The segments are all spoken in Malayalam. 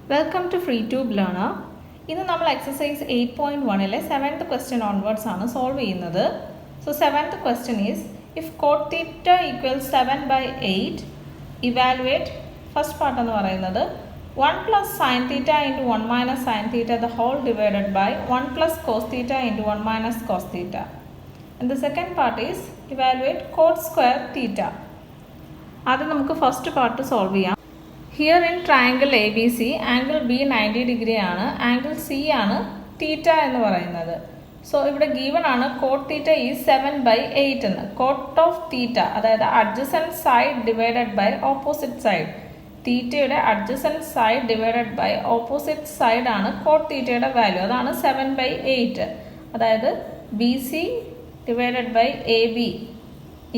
Welcome to FreeTube Learner. ഇന്ന് നമ്മൾ exercise 8.1 7th question onwards ആണ് solve ചെയ്യുന്നത്. So 7th question is, if cot theta equals 7 by 8, evaluate, first part എന്ന് പറയുന്നത് 1 plus sin theta into 1 minus sin theta the whole divided by 1 plus cos theta into 1 minus cos theta. And the second part is, evaluate cot square theta. അത് നമുക്ക് first part solve ചെയ്യാം. Here in triangle ABC, angle B 90 degree ആണ്, angle C ആണ് theta എന്ന് പറയുന്നത്. So ഇവിടെ given ആണ് cot theta is 7 by 8 എന്ന്. Cot of theta അതായത് adjacent side divided by opposite side. തീറ്റയുടെ adjacent side divided by opposite side ആണ് cot തീറ്റയുടെ വാല്യൂ. അതാണ് 7 by 8. അതായത് BC divided by AB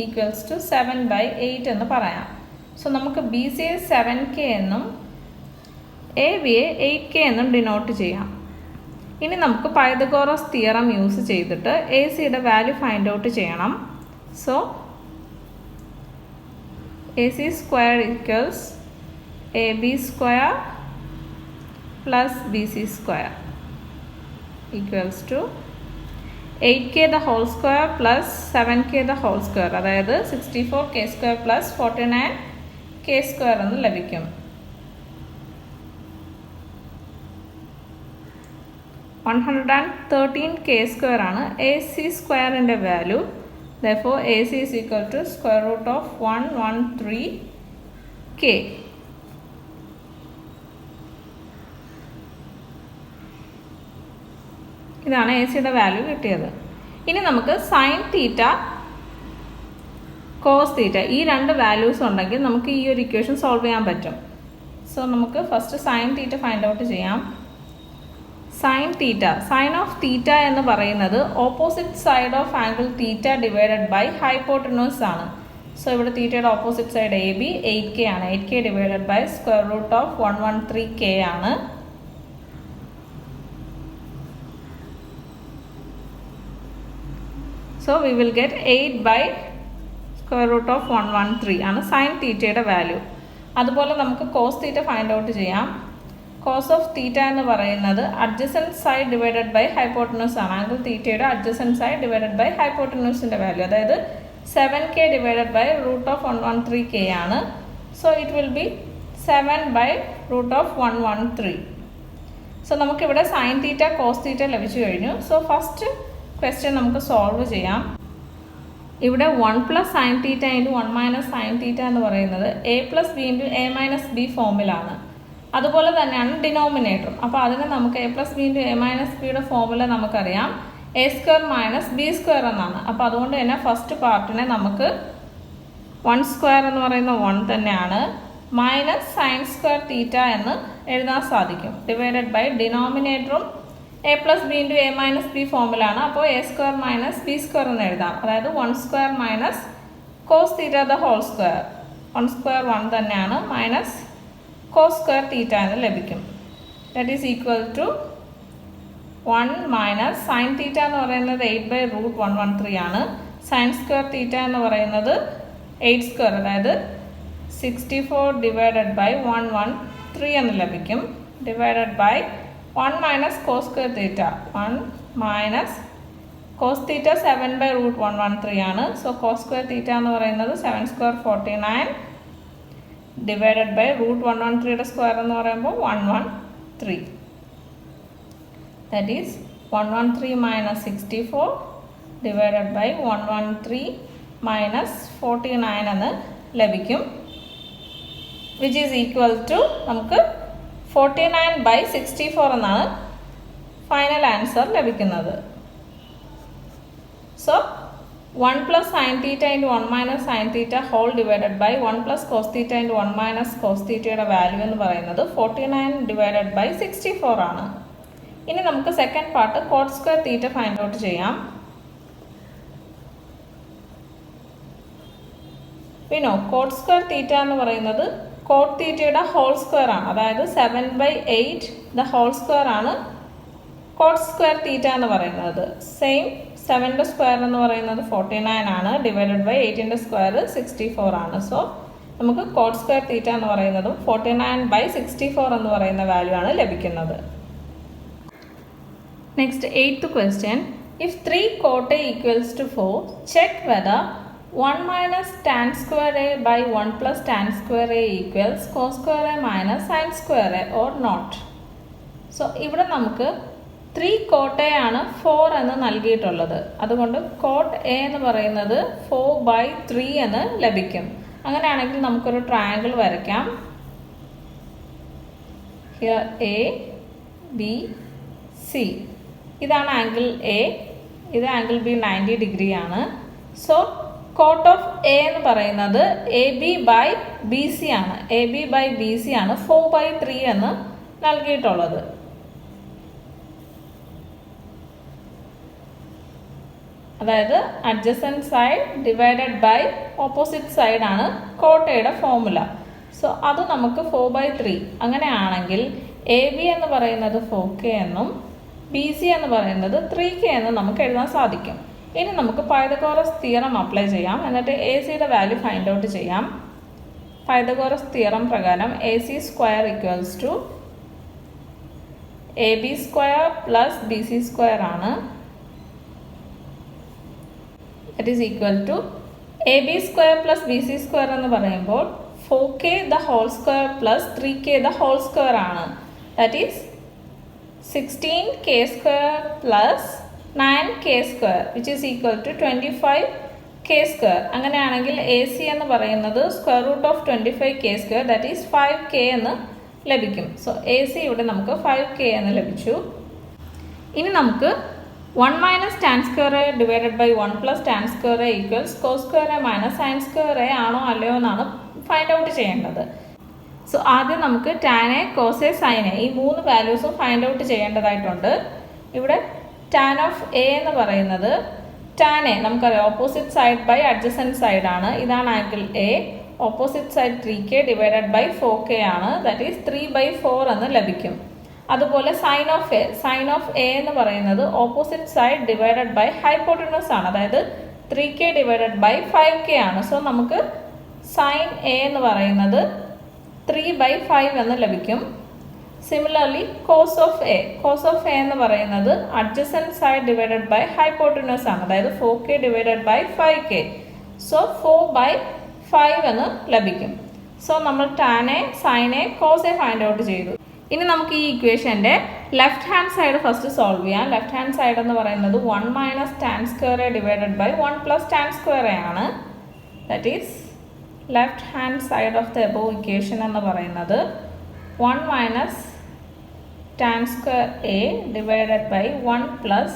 equals to 7 by 8 എന്ന് പറയാം. സോ നമുക്ക് ബി സിയെ 7K എന്നും എ ബിയെ 8K എന്നും ഡിനോട്ട് ചെയ്യാം. ഇനി നമുക്ക് പൈതഗോറസ് തിയറം യൂസ് ചെയ്തിട്ട് എ സിയുടെ വാല്യൂ ഫൈൻഡ് ഔട്ട് ചെയ്യണം. So A C square equals A B square plus B C square equals to 8K the whole square plus 7K the whole square, അതായത് 64K square plus 49K square എന്ന് ലഭിക്കും. 113K square ആണ് എ സി സ്ക്വയറിൻ്റെ value. therefore AC is equal to square root of 113K. ഇതാണ് എ സിയുടെ വാല്യൂ കിട്ടിയത്. ഇനി നമുക്ക് സൈൻ തീറ്റ കോസ് തീറ്റ ഈ രണ്ട് വാല്യൂസ് ഉണ്ടെങ്കിൽ നമുക്ക് ഈ ഒരു ഇക്വേഷൻ സോൾവ് ചെയ്യാൻ പറ്റും. സോ നമുക്ക് first sine theta find out ചെയ്യാം. Sine theta, sine of theta എന്ന് പറയുന്നത് opposite side of angle theta divided by hypotenuse ആണ്. സോ ഇവിടെ തീറ്റയുടെ opposite side A B 8K ആണ്. 8K divided by square root of 113K ആണ്. So we will get 8 by square root of 113 ആണ് സൈൻ തീറ്റയുടെ വാല്യൂ. അതുപോലെ നമുക്ക് കോസ് തീറ്റ ഫൈൻഡ് ഔട്ട് ചെയ്യാം. കോസ് ഓഫ് തീറ്റ എന്ന് പറയുന്നത് adjacent side divided by hypotenuse ആണ്. ആംഗിൾ തീറ്റയുടെ അഡ്ജസൻറ്റ് സൈഡ് ഡിവൈഡഡ് ബൈ ഹൈപ്പോട്ടനൂസിൻ്റെ വാല്യൂ, അതായത് 7K divided by root of 113K ആണ്. So it will be 7 by root of 113. So നമുക്കിവിടെ സൈൻ തീറ്റ കോസ് തീറ്റ ലഭിച്ചു കഴിഞ്ഞു. സോ ഫസ്റ്റ് ക്വസ്റ്റ്യൻ നമുക്ക് സോൾവ് ചെയ്യാം. ഇവിടെ 1 plus sine theta into 1 minus sine theta എന്ന് പറയുന്നത് A plus B into A minus B ഫോമിലാണ്. അതുപോലെ തന്നെയാണ് ഡിനോമിനേറ്ററും. അപ്പോൾ അതിന് നമുക്ക് A plus B into A minus ബിയുടെ ഫോമുല നമുക്കറിയാം A square minus B square എന്നാണ്. അപ്പോൾ അതുകൊണ്ട് തന്നെ ഫസ്റ്റ് പാർട്ടിനെ നമുക്ക് 1 സ്ക്വയർ എന്ന് പറയുന്ന 1 തന്നെയാണ് മൈനസ് സൈൻ സ്ക്വയർ തീറ്റ എന്ന് എഴുതാൻ സാധിക്കും. ഡിവൈഡഡ് ബൈ ഡിനോമിനേറ്ററും A plus B into A minus B ഫോമിലാണ്. അപ്പോൾ A square minus B square എന്ന് എഴുതാം. അതായത് 1 square minus cos theta the whole square. 1 square 1 തന്നെയാണ് മൈനസ് കോസ് സ്ക്വയർ തീറ്റ എന്ന് ലഭിക്കും. That is equal to 1 minus sine theta എന്ന് പറയുന്നത് 8 ബൈ റൂട്ട് 113 ആണ്. സൈൻ സ്ക്വയർ തീറ്റ എന്ന് പറയുന്നത് 8 സ്ക്വയർ, അതായത് 64 ഡിവൈഡഡ് ബൈ 113 എന്ന് ലഭിക്കും. Divided by 1 minus cos square theta, 1 minus cos theta 7 by root 113 ആണ്. സോ കോസ് സ്ക്വയർ തീറ്റ എന്ന് പറയുന്നത് 7 സ്ക്വയർ 49 ഡിവൈഡഡ് ബൈ റൂട്ട് 113യുടെ സ്ക്വയർ എന്ന് പറയുമ്പോൾ 113. That is 113 minus 64 divided by 113 minus 49 എന്ന് ലഭിക്കും. വിച്ച് ഈസ് ഈക്വൽ ടു നമുക്ക് 49 by 64 എന്നാണ് ഫൈനൽ ആൻസർ ലഭിക്കുന്നത്. So 1 plus sine theta into 1 minus sine theta whole divided by 1 plus cos theta into 1 minus cos തീറ്റയുടെ വാല്യൂ എന്ന് പറയുന്നത് 49 ഡിവൈഡഡ് ബൈ 64 ആണ്. ഇനി നമുക്ക് second part cot square theta find out ചെയ്യാം. പിന്നെ കോട്ട് സ്ക്വയർ തീറ്റ എന്ന് പറയുന്നത് കോട്ട് തീറ്റയുടെ ഹോൾ സ്ക്വയർ ആണ്. അതായത് 7 by 8 ദ ഹോൾ സ്ക്വയർ ആണ് കോട്ട് സ്ക്വയർ തീറ്റ എന്ന് പറയുന്നത്. സെയിം 7ൻ്റെ സ്ക്വയർ എന്ന് പറയുന്നത് 49 ആണ്. ഡിവൈഡഡ് ബൈ 8ൻ്റെ സ്ക്വയർ 64 ആണ്. സോ നമുക്ക് കോട്ട് സ്ക്വയർ തീറ്റ എന്ന് പറയുന്നതും 49/64 എന്ന് പറയുന്ന വാല്യൂ ആണ് ലഭിക്കുന്നത്. Next 8th question. If 3 cot A equals to 4, check whether 1 minus tan square A by 1 plus tan square A equals cos square A minus sin square A or not. So ഇവിടെ നമുക്ക് 3 cot A ആണ് 4 എന്ന് നൽകിയിട്ടുള്ളത്. അതുകൊണ്ട് cot A എന്ന് പറയുന്നത് 4/3 എന്ന് ലഭിക്കും. അങ്ങനെയാണെങ്കിൽ നമുക്കൊരു ട്രയാങ്കിൾ വരയ്ക്കാം. Here A, B, C. ഇതാണ് ആംഗിൾ A, ഇത് ആംഗിൾ B 90 ഡിഗ്രി ആണ്. സോ കോട്ട് ഓഫ് A എന്ന് പറയുന്നത് AB/BC ആണ്. AB/BC ആണ് 4/3 എന്ന് നൽകിയിട്ടുള്ളത്. അതായത് adjacent side divided by opposite side ആണ് കോട്ട് എയുടെ ഫോർമുല. സോ അത് നമുക്ക് 4/3. അങ്ങനെയാണെങ്കിൽ AB എന്ന് പറയുന്നത് 4K എന്നും BC എന്ന് പറയുന്നത് 3K എന്നും നമുക്ക് എഴുതാൻ സാധിക്കും. ഇനി നമുക്ക് പൈതഗോറസ് തിയറം അപ്ലൈ ചെയ്യാം. എന്നിട്ട് ACയുടെ വാല്യൂ ഫൈൻഡ് ഔട്ട് ചെയ്യാം. പൈതഗോറസ് തിയറം പ്രകാരം AC square equals to AB square plus BC square ആണ്. That is equal to AB square plus BC square എന്ന് പറയുമ്പോൾ 4K the whole square plus 3K the whole square ആണ്. That is 16K square plus 9K square which is equal to 25K square. അങ്ങനെയാണെങ്കിൽ AC എന്ന് പറയുന്നത് square root of 25K square that is 5K എന്ന് ലഭിക്കും. സോ AC ഇവിടെ നമുക്ക് 5K എന്ന് ലഭിച്ചു. ഇനി നമുക്ക് 1 minus tan square A divided by 1 plus tan square A equals cos square A minus sin square A ആണോ അല്ലയോ എന്നാണ് ഫൈൻഡ് ഔട്ട് ചെയ്യേണ്ടത്. സോ ആദ്യം നമുക്ക് tan A, cos A, sin A ഈ 3 വാല്യൂസും ഫൈൻഡ് ഔട്ട് ചെയ്യേണ്ടതായിട്ടുണ്ട്. ഇവിടെ tan ഓഫ് A എന്ന് പറയുന്നത് tan A നമുക്കറിയാം opposite side by adjacent side ആണ്. ഇതാണ് angle A. Opposite side 3K divided by 4K ആണ്. ദാറ്റ് ഈസ് 3/4 എന്ന് ലഭിക്കും. അതുപോലെ സൈൻ ഓഫ് എ എന്ന് പറയുന്നത് opposite side divided by hypotenuse ആണ്. അതായത് 3K ഡിവൈഡഡ് ബൈ 5K ആണ്. സോ നമുക്ക് സൈൻ എ എന്ന് പറയുന്നത് 3/5 എന്ന് ലഭിക്കും. സിമിലർലി കോസ് ഓഫ് എ എന്ന് പറയുന്നത് adjacent side divided by hypotenuse ആണ്. അതായത് 4K divided by 5K. So 4/5 എന്ന് ലഭിക്കും. സോ നമ്മൾ tan A, sine A, cos A find out ചെയ്തു. ഇനി നമുക്ക് ഈ ഇക്വേഷൻ്റെ left hand side first solve ചെയ്യാം. ലെഫ്റ്റ് ഹാൻഡ് സൈഡ് എന്ന് പറയുന്നത് 1 minus tan square A divided by 1 plus tan square A ആണ്. That is left hand side of the above equation എന്ന് പറയുന്നത് 1 minus tan square A divided by 1 plus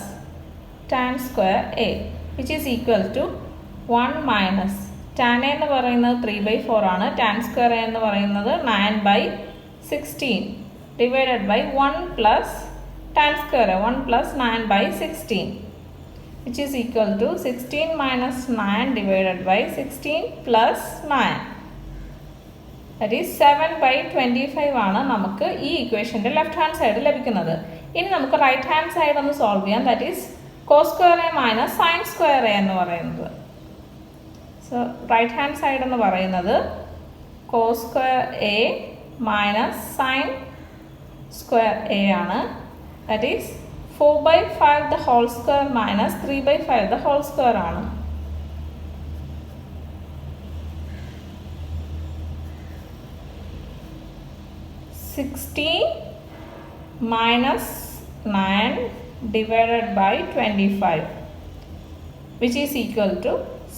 tan square A which is equal to 1 minus tan A എന്ന് പറയുന്നത് 3/4 ആണ്. tan square A എന്ന് പറയുന്നത് 9/16 divided by 1 plus tan square A 1 plus 9/16 which is equal to 16 minus 9 divided by 16 plus 9 that is 7/25 ആണ് നമുക്ക് ഈ ഇക്വേഷൻ്റെ ലെഫ്റ്റ് ഹാൻഡ് സൈഡ് ലഭിക്കുന്നത്. ഇനി നമുക്ക് റൈറ്റ് ഹാൻഡ് സൈഡ് ഒന്ന് സോൾവ് ചെയ്യാം. That is cos square A minus sine square A എന്ന് പറയുന്നത്. സോ റൈറ്റ് ഹാൻഡ് സൈഡ് എന്ന് പറയുന്നത് cos square A minus sine square A ആണ്. That is 4/5 the whole square minus 3/5 the whole square ആണ്. minus 9 divided by 25 which is equal to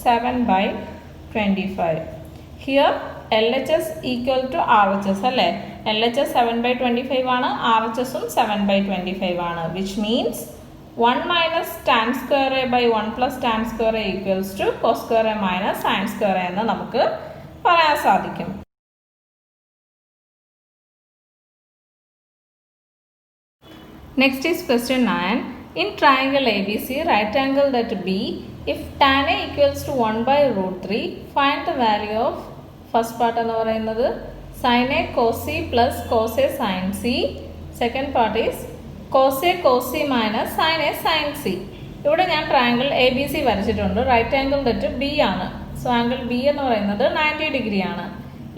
7/25. Here LHS equal to RHS അല്ലേ? LHS 7/25 ആണ്, RHSും 7/25 ആണ്. which means 1 minus tan square A by 1 plus tan square A equals to cos square A minus sin square A എന്ന് നമുക്ക് പറയാൻ സാധിക്കും. Next is question 9. In triangle ABC, right angle that B, if tan A equals to 1/√3, find the value of first part എന്ന് പറയുന്നത് sin A cos C plus cos A sin C. Second part is cos A cos C minus sin A sin C. ഇവിടെ ഞാൻ ട്രയാങ്കിൾ ABC വരച്ചിട്ടുണ്ട്. റൈറ്റ് ആംഗിൾ ദറ്റ് B ആണ്. സോ ആംഗിൾ B എന്ന് പറയുന്നത് 90 ഡിഗ്രി ആണ്.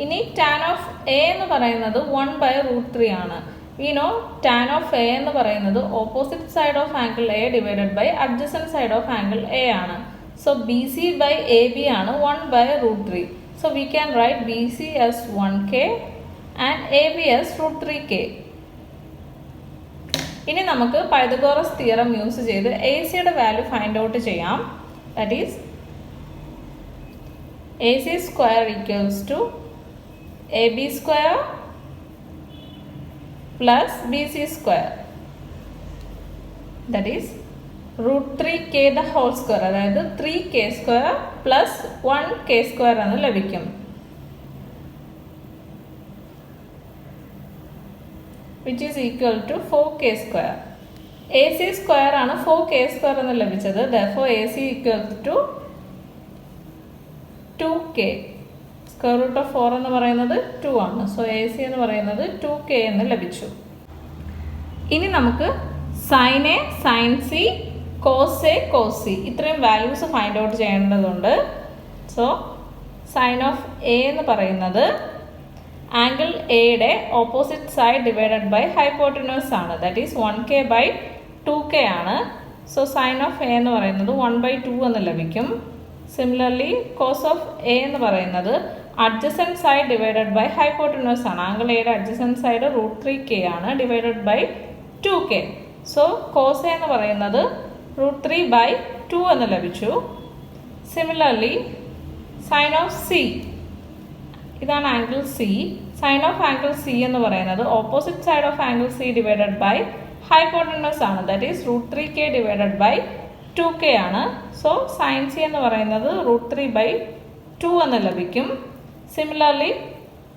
ഇനി tan ഓഫ് എ എന്ന് പറയുന്നത് 1/√3 ആണ്. We know tan of A എന്ന് പറയുന്നത് opposite side of angle A divided by adjacent side of angle A ആണ്. So B C by A B ആണ് 1/√3. So we can write B C as 1k and A B as √3k. ഇനി നമുക്ക് പൈതഗോറസ് തിയറം യൂസ് ചെയ്ത് എ സിയുടെ വാല്യൂ ഫൈൻഡ് ഔട്ട് ചെയ്യാം. That is A C square equals to A B square plus B C square, that is √3k the whole square, അതായത് 3k square plus 1k square എന്ന് ലഭിക്കും. which is equal to 4k square. AC square ആണ് 4k square എന്ന് ലഭിച്ചത്. therefore AC equals to 2k. square root of 4 എന്ന് പറയുന്നത് 2 ആണ്. so AC എന്ന് പറയുന്നത് 2k എന്ന് ലഭിച്ചു. ഇനി നമുക്ക് sin A, sin C, cos A, cos C ഇത്രയും വാല്യൂസ് ഫൈൻഡ് ഔട്ട് ചെയ്യേണ്ടതുണ്ട്. സോ sin ഓഫ് A എന്ന് പറയുന്നത് ആംഗിൾ എയുടെ opposite side divided by hypotenuse ആണ്. That is 1k by 2k ആണ്. സോ സൈൻ ഓഫ് എ എന്ന് പറയുന്നത് 1/2 എന്ന് ലഭിക്കും. സിമിലർലി കോസ് ഓഫ് എ എന്ന് പറയുന്നത് adjacent side divided by hypotenuse ആണ്. ആംഗിൾ എയുടെ അഡ്ജസൻറ്റ് സൈഡ് √3k ആണ് divided by 2k. So cos A എന്ന് പറയുന്നത് √3/2 എന്ന് ലഭിച്ചു. സിമിലർലി സൈൻ ഓഫ് സി, ഇതാണ് angle C. Sine of angle C എന്ന് പറയുന്നത് opposite side of angle C divided by hypotenuse ആണ്. That is √3k divided by 2k ആണ്. സോ സൈൻ സി എന്ന് പറയുന്നത് √3/2 എന്ന് ലഭിക്കും. Similarly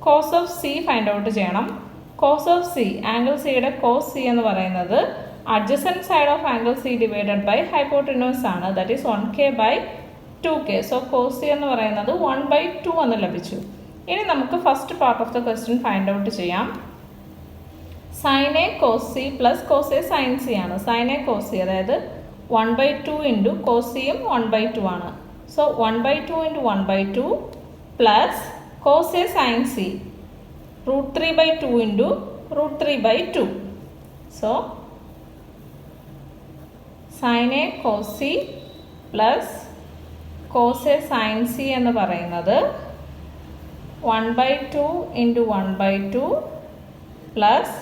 cos of C find out ചെയ്യണം. കോസ് ഓഫ് സി, ആംഗിൾ സിയുടെ കോസ് സി എന്ന് പറയുന്നത് adjacent side of angle C divided by hypotenuse ആണ്. That is 1k by 2k. So cos C എന്ന് പറയുന്നത് 1/2 എന്ന് ലഭിച്ചു. ഇനി നമുക്ക് first part of the question find out ചെയ്യാം. Sine A cos C plus cos A sine C ആണ്. സൈൻ എ കോസ് സി അതായത് 1/2 ഇൻറ്റു കോസ് സിയും 1/2 ആണ്. So 1/2 into 1/2 plus cos A sine C √3/2 into √3/2. So sine A cos C plus cos A sine C എന്ന് പറയുന്നത് 1/2 ഇൻറ്റു 1/2 പ്ലസ്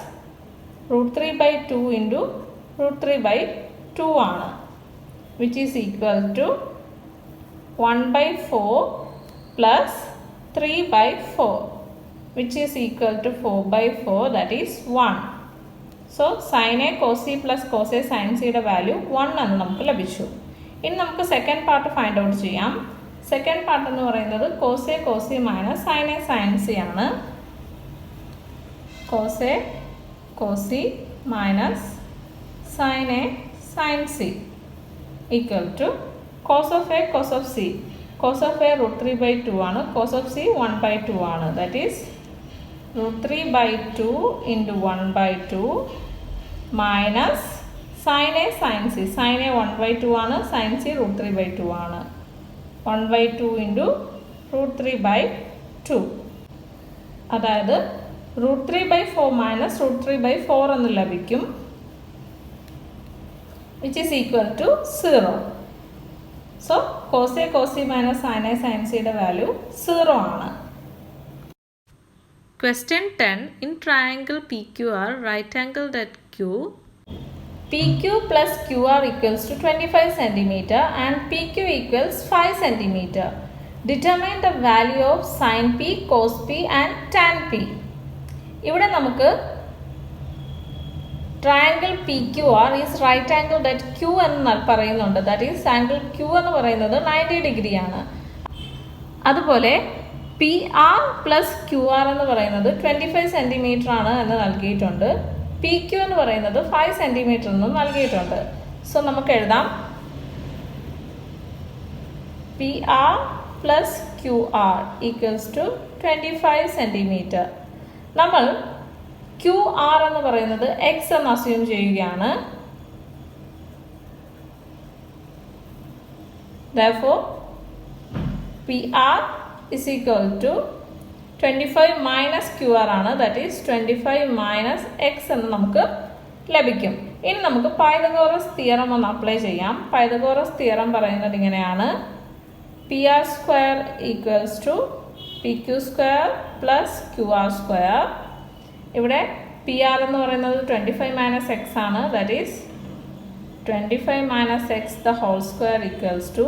√3/2 ഇൻറ്റു √3/2 ആണ്. Which is equal to 1/4 plus 3/4 which is equal to 4/4, that is 1. So sine A cos C plus cos A sine സിയുടെ വാല്യൂ 1 എന്ന് നമുക്ക് ലഭിച്ചു. ഇനി നമുക്ക് സെക്കൻഡ് പാർട്ട് ഫൈൻഡ് ഔട്ട് ചെയ്യാം. സെക്കൻഡ് പാർട്ട് എന്ന് പറയുന്നത് cos A cos C minus sine A sine C ആണ്. Cos A cos C minus sine A sine C equal to cos of A cos of C. Cos of A √3/2 ആണ്. കോസ് ഓഫ് സി 1/2 ആണ്. That is √3/2 into 1/2 minus sine A sine C. Sine A 1/2 ആണ്, സൈൻ സി √3/2 ആണ്. 1/2 ഇൻറ്റു √3/2 അതായത് √3/4 മൈനസ് √3/4 എന്ന് ലഭിക്കും. Which is equal to 0. So cos A cos C minus sine A sine സിയുടെ വാല്യൂ 0 ആണ്. Question 10. In triangle PQR, right angled at Q, PQ plus QR equals to 25 cm and PQ equals 5 cm. Determine the value of sin P, cos P and tan P. ഇവിടെ നമുക്ക് triangle PQR is right angled at Q എന്ന് പറയുന്നുണ്ട്. ദാറ്റ് ഈസ് ആംഗിൾ Q എന്ന് പറയുന്നത് 90 ഡിഗ്രി ആണ്. അതുപോലെ PR പ്ലസ് QR എന്ന് പറയുന്നത് 25 സെൻറ്റിമീറ്റർ ആണ് എന്ന് നൽകിയിട്ടുണ്ട്. PQ എന്ന് പറയുന്നത് 5 സെൻറ്റിമീറ്റർ എന്നും നൽകിയിട്ടുണ്ട്. സോ നമുക്ക് എഴുതാം PR plus QR equals to 25 centimetre. നമ്മൾ QR എന്ന് പറയുന്നത് X എന്ന് അസ്യൂം ചെയ്യുകയാണ്. Therefore PR is equal to 25 മൈനസ് ക്യു ആർ ആണ്. ദാറ്റ് ഈസ് 25 മൈനസ് എക്സ് എന്ന് നമുക്ക് ലഭിക്കും. ഇനി നമുക്ക് പൈതഗോറസ് തിയറം ഒന്ന് അപ്ലൈ ചെയ്യാം. പൈതഗോറസ് തിയറം പറയുന്നത് ഇങ്ങനെയാണ്: P R square equals to P Q square plus Q R square. ഇവിടെ പി ആർ എന്ന് പറയുന്നത് 25 മൈനസ് എക്സ് ആണ്. That is 25 minus X the whole square equals to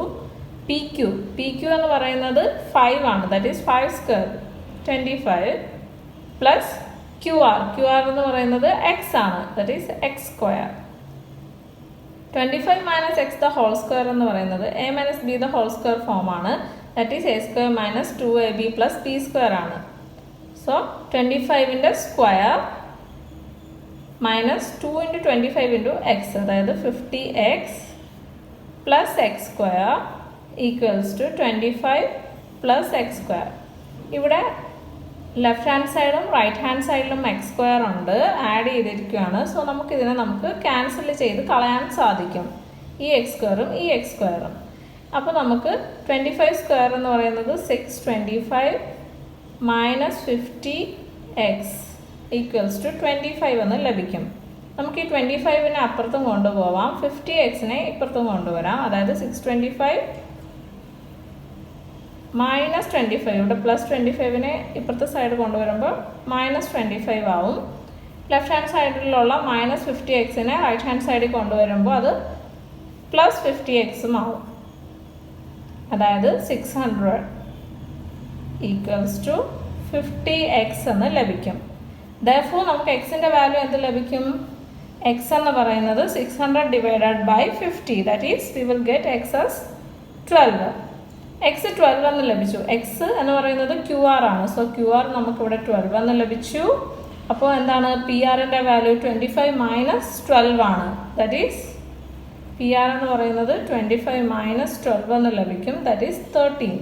P Q. P Q എന്ന് പറയുന്നത് 5 ആണ്. That is 5 square 25 plus Q R. Q R എന്ന് പറയുന്നത് എക്സ് ആണ്. That is X square. 25 minus X the whole square എന്ന് പറയുന്നത് A minus B the whole square form ആണ്. That is A square minus 2ab plus B square ആണ്. സോ 25ൻ്റെ square minus 2 into 25 into X, അതായത് 50x plus X square equals to 25 plus X square. ഇവിടെ ലെഫ്റ്റ് ഹാൻഡ് സൈഡും റൈറ്റ് ഹാൻഡ് സൈഡിലും എക്സ് സ്ക്വയർ ഉണ്ട്, ആഡ് ചെയ്തിരിക്കുകയാണ്. സോ നമുക്കിതിനെ നമുക്ക് ക്യാൻസൽ ചെയ്ത് കളയാൻ സാധിക്കും, ഈ എക്സ് സ്ക്വയറും ഈ എക്സ് സ്ക്വയറും. അപ്പോൾ നമുക്ക് 25 സ്ക്വയർ എന്ന് പറയുന്നത് 625 മൈനസ് 50x ഈക്വൽസ് ടു 25 എന്ന് ലഭിക്കും. നമുക്ക് ഈ 25നെ അപ്പുറത്തും കൊണ്ടുപോവാം, 50xനെ ഇപ്പുറത്തും കൊണ്ടുവരാം. അതായത് 625 മൈനസ് 25, ഇവിടെ പ്ലസ് 25നെ ഇപ്പുറത്തെ സൈഡ് കൊണ്ടുവരുമ്പോൾ മൈനസ് 25 ആവും. ലെഫ്റ്റ് ഹാൻഡ് സൈഡിലുള്ള മൈനസ് 50xനെ റൈറ്റ് ഹാൻഡ് സൈഡിൽ കൊണ്ടുവരുമ്പോൾ അത് പ്ലസ് 50xും ആവും. അതായത് 600 ഈക്വൽസ് ടു 50x എന്ന് ലഭിക്കും. Therefore നമുക്ക് എക്സിൻ്റെ വാല്യൂ എന്ത് ലഭിക്കും? എക്സ് എന്ന് പറയുന്നത് 600 divided by 50. That is we will get X as 12. X 12 എന്ന് ലഭിച്ചു. എക്സ് എന്ന് പറയുന്നത് ക്യു ആർ ആണ്. സോ ക്യു ആർ നമുക്കിവിടെ 12 എന്ന് ലഭിച്ചു. അപ്പോൾ എന്താണ് പി ആറിൻ്റെ വാല്യൂ? 25 മൈനസ് 12 ആണ്. ദാറ്റ് ഈസ് പി ആർ എന്ന് പറയുന്നത് 25 മൈനസ് 12 എന്ന് ലഭിക്കും. That is 13.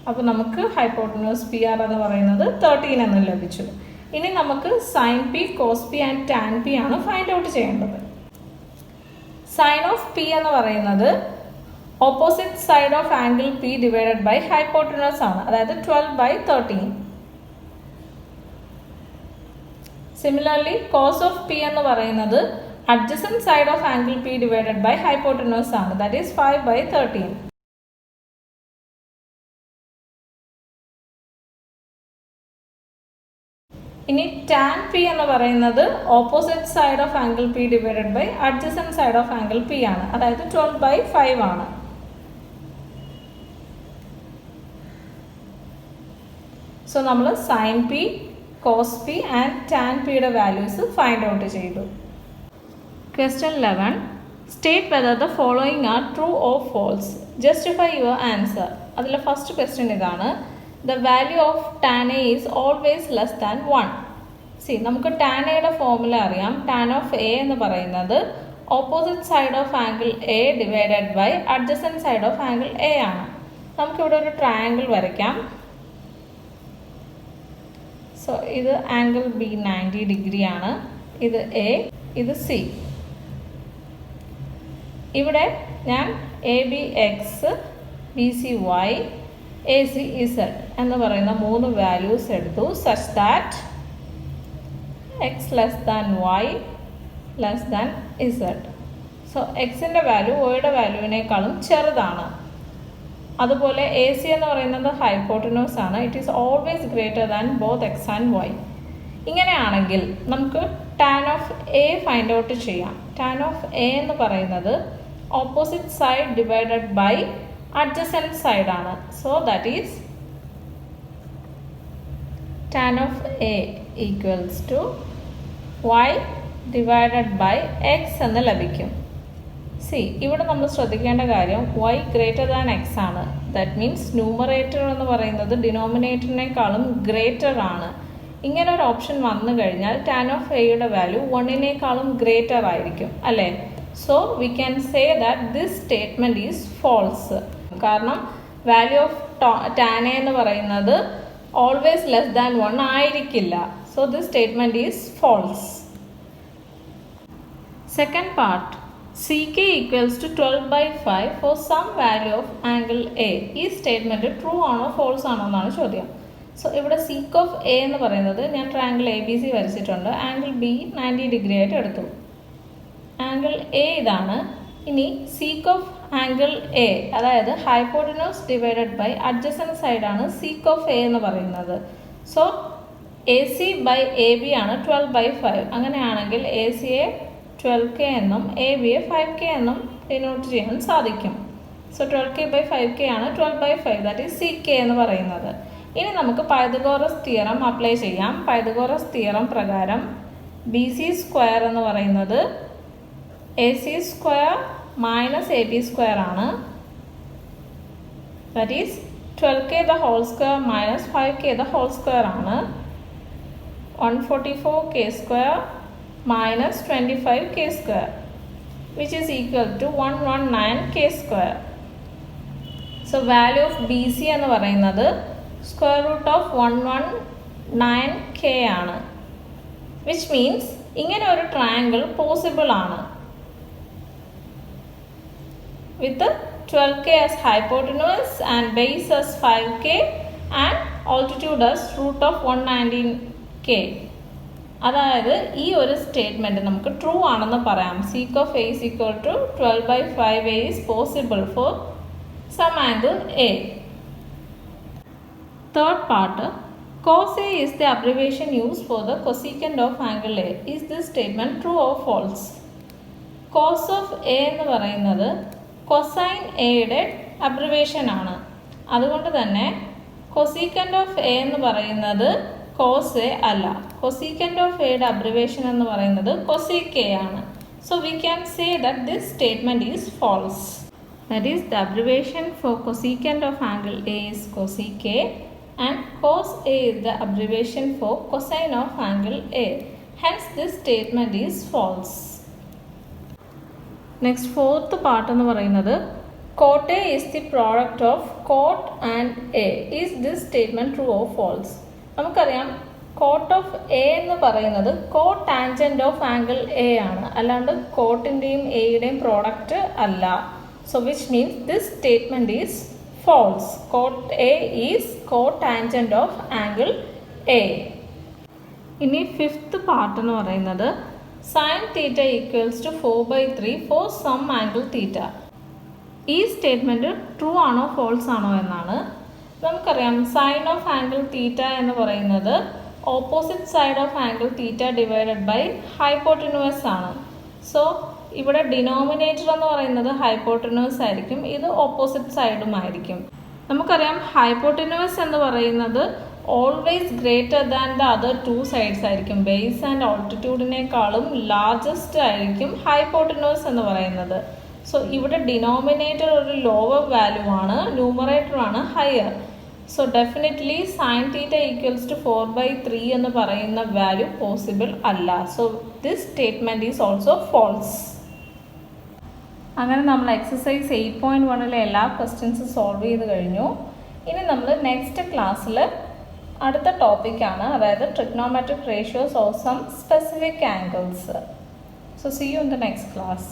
അപ്പോൾ നമുക്ക് ഹൈപ്പോട്ടന്യൂസ് പി ആർ എന്ന് പറയുന്നത് 13 എന്ന് ലഭിച്ചു. ഇനി നമുക്ക് sine P, cos P and tan P ആണ് ഫൈൻഡ് ഔട്ട് ചെയ്യേണ്ടത്. സൈൻ ഓഫ് പി എന്ന് പറയുന്നത് opposite side of angle P divided by hypotenuse ആണ്, അതായത് 12/13. സിമിലർലി കോസ് ഓഫ് പി എന്ന് പറയുന്നത് adjacent side of angle P divided by hypotenuse ആണ്, ദാറ്റ് ഈസ് 5/13. ഇനി ടാൻ പി എന്ന് പറയുന്നത് opposite side of angle P divided by adjacent side of angle P ആണ്, അതായത് 12/5 ആണ്. സോ നമ്മൾ sine P, cos P and tan പിയുടെ വാല്യൂസ് ഫൈൻഡ് ഔട്ട് ചെയ്തു. Question 11. State whether the following are true or false. Justify your answer. അതിലെ ഫസ്റ്റ് ക്വസ്റ്റ്യൻ ഇതാണ്. The value of tan A is always less than 1. See, നമുക്ക് tan Aയുടെ ഫോർമുല അറിയാം. Tan of A എന്ന് പറയുന്നത് opposite side of angle A divided by adjacent side of angle A ആണ്. നമുക്കിവിടെ ഒരു ട്രയാങ്കിൾ വരയ്ക്കാം. സോ ഇത് ആംഗിൾ B 90 ഡിഗ്രി ആണ്, ഇത് A, ഇത് C. ഇവിടെ ഞാൻ A B X, B C Y, A C Z എന്ന് പറയുന്ന 3 വാല്യൂസ് എടുത്തു, such that X less than Y less than Z. So എക്സിൻ്റെ വാല്യൂ വൈയുടെ വാല്യൂവിനേക്കാളും ചെറുതാണ്. അതുപോലെ എ സി എന്ന് പറയുന്നത് ഹൈപ്പോട്ടന്യൂസ് ആണ്. It is always greater than both X and Y. ഇങ്ങനെയാണെങ്കിൽ നമുക്ക് tan of A find out ചെയ്യാം. ടാൻ ഓഫ് എ എന്ന് പറയുന്നത് opposite side divided by adjacent side ആണ്. So that is tan of A equals to Y divided by X എന്ന് ലഭിക്കും. സി, ഇവിടെ നമ്മൾ ശ്രദ്ധിക്കേണ്ട കാര്യം വൈ ഗ്രേറ്റർ ദാൻ എക്സ് ആണ്. ദാറ്റ് മീൻസ് ന്യൂമറേറ്റർ എന്ന് പറയുന്നത് ഡിനോമിനേറ്ററിനേക്കാളും ഗ്രേറ്റർ ആണ്. ഇങ്ങനെ ഒരു ഓപ്ഷൻ വന്നു കഴിഞ്ഞാൽ ടാൻ ഓഫ് എയുടെ വാല്യൂ 1നേക്കാളും ഗ്രേറ്റർ ആയിരിക്കും, അല്ലേ? So we can say that this statement is false. കാരണം വാല്യൂ ഓഫ് ടാൻ എ എന്ന് പറയുന്നത് ഓൾവേസ് ലെസ് ദാൻ 1 ആയിരിക്കില്ല. So this statement is false. Second part, C K equals to 12/5 for some value of angle A. ഈ സ്റ്റേറ്റ്മെൻറ്റ് ട്രൂ ആണോ ഫോൾസ് ആണോ എന്നാണ് ചോദ്യം. സോ ഇവിടെ സീക്ക് ഓഫ് എ എന്ന് പറയുന്നത് ഞാൻ ട്രയാങ്കിൾ എ ബി സി വരച്ചിട്ടുണ്ട്. ആംഗിൾ ബി 90 ഡിഗ്രി ആയിട്ട് എടുത്തു. ആംഗിൾ എ ഇതാണ്. ഇനി സീക്ക് ഓഫ് ആംഗിൾ എ, അതായത് ഹൈപ്പോട്ടനൂസ് ഡിവൈഡഡ് ബൈ അഡ്ജസൻറ്റ് സൈഡാണ് സീക്ക് ഓഫ് എ എന്ന് പറയുന്നത്. So A C by A B ആണ് 12/5. അങ്ങനെയാണെങ്കിൽ എ സിയെ 12K എന്നും എ ബിയെ 5K എന്നും ഡിനോട്ട് ചെയ്യാൻ സാധിക്കും. സോ 12K/5K ആണ് 12/5, ദാറ്റ് ഈസ് CK എന്ന് പറയുന്നത്. ഇനി നമുക്ക് പൈതഗോറസ് തിയറം അപ്ലൈ ചെയ്യാം. പൈതഗോറസ് തിയറം പ്രകാരം ബി സി സ്ക്വയർ എന്ന് പറയുന്നത് A C square minus A B square ആണ്. That is 12K the whole square minus 5K the whole square ആണ്. 144K square minus 25K square, which is equal to 119K square. So value of BC എന്ന് പറയുന്നത് square root of 119K ആണ്, which means ഇങ്ങനെ ഒരു ട്രയാങ്കിൾ പോസിബിൾ ആണ് with 12K as hypotenuse and base as 5K and altitude as root of 119K. അതായത് ഈ ഒരു സ്റ്റേറ്റ്മെൻറ്റ് നമുക്ക് ട്രൂ ആണെന്ന് പറയാം. Sec of A is equal to 12/5 is possible for some angle A. Third part, cos A is the abbreviation used for the cosecant of angle A. Is this statement true or false? Cos of A എന്ന് പറയുന്നത് കൊസൈൻ എയുടെ അബ്രിവേഷൻ ആണ്. അതുകൊണ്ട് തന്നെ cosecant of A എന്ന് പറയുന്നത് cos A അല്ല. cosecant of A യുടെ അബ്രിവേഷൻ എന്ന് പറയുന്നത് cosec A ആണ്. So we can say that this statement is false. That is, the abbreviation for cosecant of angle A is cosec A and cos A is the abbreviation for cosine of angle A. Hence this statement is false. Next, fourth part എന്ന് പറയുന്നത് cot A is the product of cot and A. Is this statement true or false? നമുക്കറിയാം കോട്ട് ഓഫ് എ എന്ന് പറയുന്നത് cot tangent of angle A ആണ്, അല്ലാണ്ട് കോട്ടിൻ്റെയും എയുടെയും പ്രോഡക്റ്റ് അല്ല. So which means this statement is false. Cot A is cotangent of angle A. ഇനി ഫിഫ്ത്ത് പാർട്ട് എന്ന് പറയുന്നത് sin theta equals to 4/3 for some angle theta. ഈ സ്റ്റേറ്റ്മെൻറ്റ് ട്രൂ ആണോ ഫോൾസ് ആണോ എന്നാണ്. നമുക്കറിയാം സൈൻ ഓഫ് ആംഗിൾ തീറ്റ എന്ന് പറയുന്നത് opposite side of angle theta divided by hypotenuse ആണ്. സോ ഇവിടെ ഡിനോമിനേറ്റർ എന്ന് പറയുന്നത് ഹൈപ്പോട്ടന്യൂസ് ആയിരിക്കും, ഇത് ഓപ്പോസിറ്റ് സൈഡും ആയിരിക്കും. നമുക്കറിയാം ഹൈപ്പോട്ടന്യൂസ് എന്ന് പറയുന്നത് always greater than the other two sides ആയിരിക്കും. ബേസ് ആൻഡ് ഓൾട്ടിറ്റ്യൂഡിനേക്കാളും ലാർജസ്റ്റ് ആയിരിക്കും ഹൈപ്പോട്ടന്യൂസ് എന്ന് പറയുന്നത്. സോ ഇവിടെ ഡിനോമിനേറ്റർ ഒരു ലോവർ വാല്യൂ ആണ്, ന്യൂമറേറ്റർ ആണ് higher. So definitely sine theta equals to 4/3 എന്ന് പറയുന്ന വാല്യൂ പോസിബിൾ അല്ല. So this statement is also false. അങ്ങനെ നമ്മൾ എക്സസൈസ് 8.1 എല്ലാ ക്വസ്റ്റ്യൻസ് സോൾവ് ചെയ്ത് കഴിഞ്ഞു. ഇനി നമ്മൾ നെക്സ്റ്റ് ക്ലാസ്സിൽ അടുത്ത ടോപ്പിക്കാണ്, അതായത് trigonometric ratios of some specific angles. So see you in the next class.